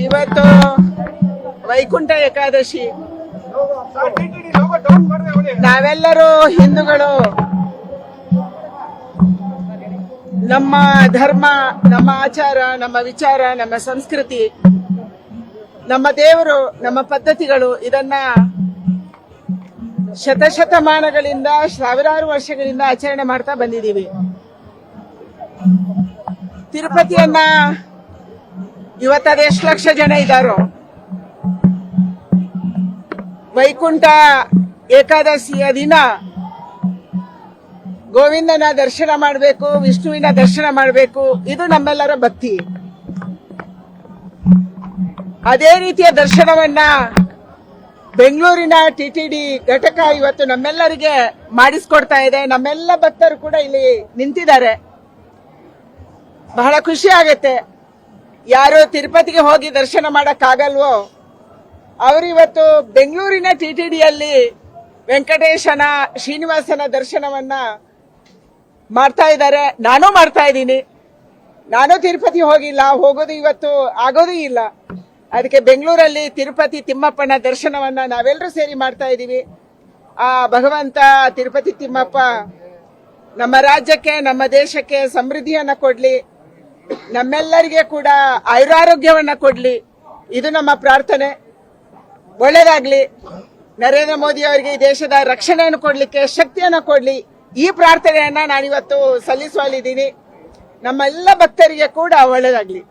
ಇವತ್ತು ವೈಕುಂಠ ಏಕಾದಶಿ. ನಾವೆಲ್ಲರೂ ಹಿಂದೂಗಳು. ನಮ್ಮ ಧರ್ಮ, ನಮ್ಮ ಆಚಾರ, ನಮ್ಮ ವಿಚಾರ, ನಮ್ಮ ಸಂಸ್ಕೃತಿ, ನಮ್ಮ ದೇವರು, ನಮ್ಮ ಪದ್ಧತಿಗಳು, ಇದನ್ನ ಶತಶತಮಾನಗಳಿಂದ, ಸಾವಿರಾರು ವರ್ಷಗಳಿಂದ ಆಚರಣೆ ಮಾಡ್ತಾ ಬಂದಿದ್ದೀವಿ. ತಿರುಪತಿಯನ್ನ ಇವತ್ತದ ಎಷ್ಟು ಲಕ್ಷ ಜನ ಇದ್ದಾರೋ, ವೈಕುಂಠ ಏಕಾದಶಿಯ ದಿನ ಗೋವಿಂದನ ದರ್ಶನ ಮಾಡಬೇಕು, ವಿಷ್ಣುವಿನ ದರ್ಶನ ಮಾಡಬೇಕು, ಇದು ನಮ್ಮೆಲ್ಲರ ಭಕ್ತಿ. ಅದೇ ರೀತಿಯ ದರ್ಶನವನ್ನ ಬೆಂಗಳೂರಿನ ಟಿಟಿಡಿ ಘಟಕ ಇವತ್ತು ನಮ್ಮೆಲ್ಲರಿಗೆ ಮಾಡಿಸ್ಕೊಡ್ತಾ ಇದೆ. ನಮ್ಮೆಲ್ಲ ಭಕ್ತರು ಕೂಡ ಇಲ್ಲಿ ನಿಂತಿದ್ದಾರೆ. ಬಹಳ ಖುಷಿ ಆಗುತ್ತೆ. ಯಾರು ತಿರುಪತಿಗೆ ಹೋಗಿ ದರ್ಶನ ಮಾಡಕ್ಕಾಗಲ್ವೋ ಅವರು ಇವತ್ತು ಬೆಂಗಳೂರಿನ ಟಿಟಿಡಿಯಲ್ಲಿ ವೆಂಕಟೇಶನ, ಶ್ರೀನಿವಾಸನ ದರ್ಶನವನ್ನ ಮಾಡ್ತಾ ಇದ್ದಾರೆ. ನಾನು ಮಾಡ್ತಾ ಇದ್ದೀನಿ. ನಾನು ತಿರುಪತಿ ಹೋಗಿಲ್ಲ, ಹೋಗೋದು ಇವತ್ತು ಆಗೋದು ಇಲ್ಲ. ಅದಕ್ಕೆ ಬೆಂಗಳೂರಲ್ಲಿ ತಿರುಪತಿ ತಿಮ್ಮಪ್ಪನ ದರ್ಶನವನ್ನ ನಾವೆಲ್ಲರೂ ಸೇರಿ ಮಾಡ್ತಾ ಇದ್ದೀವಿ. ಆ ಭಗವಂತ ತಿರುಪತಿ ತಿಮ್ಮಪ್ಪ ನಮ್ಮ ರಾಜ್ಯಕ್ಕೆ, ನಮ್ಮ ದೇಶಕ್ಕೆ ಸಮೃದ್ಧಿಯನ್ನ ಕೊಡ್ಲಿ, ನಮ್ಮೆಲ್ಲರಿಗೆ ಕೂಡ ಆಯುರಾರೋಗ್ಯವನ್ನ ಕೊಡ್ಲಿ, ಇದು ನಮ್ಮ ಪ್ರಾರ್ಥನೆ. ಒಳ್ಳೇದಾಗ್ಲಿ. ನರೇಂದ್ರ ಮೋದಿ ಅವರಿಗೆ ಈ ದೇಶದ ರಕ್ಷಣೆಯನ್ನು ಕೊಡ್ಲಿಕ್ಕೆ ಶಕ್ತಿಯನ್ನ ಕೊಡ್ಲಿ, ಈ ಪ್ರಾರ್ಥನೆಯನ್ನ ನಾನಿವತ್ತು ಸಲ್ಲಿಸುವಲ್ಲಿದ್ದೀನಿ. ನಮ್ಮ ಎಲ್ಲ ಭಕ್ತರಿಗೆ ಕೂಡ ಒಳ್ಳೇದಾಗ್ಲಿ.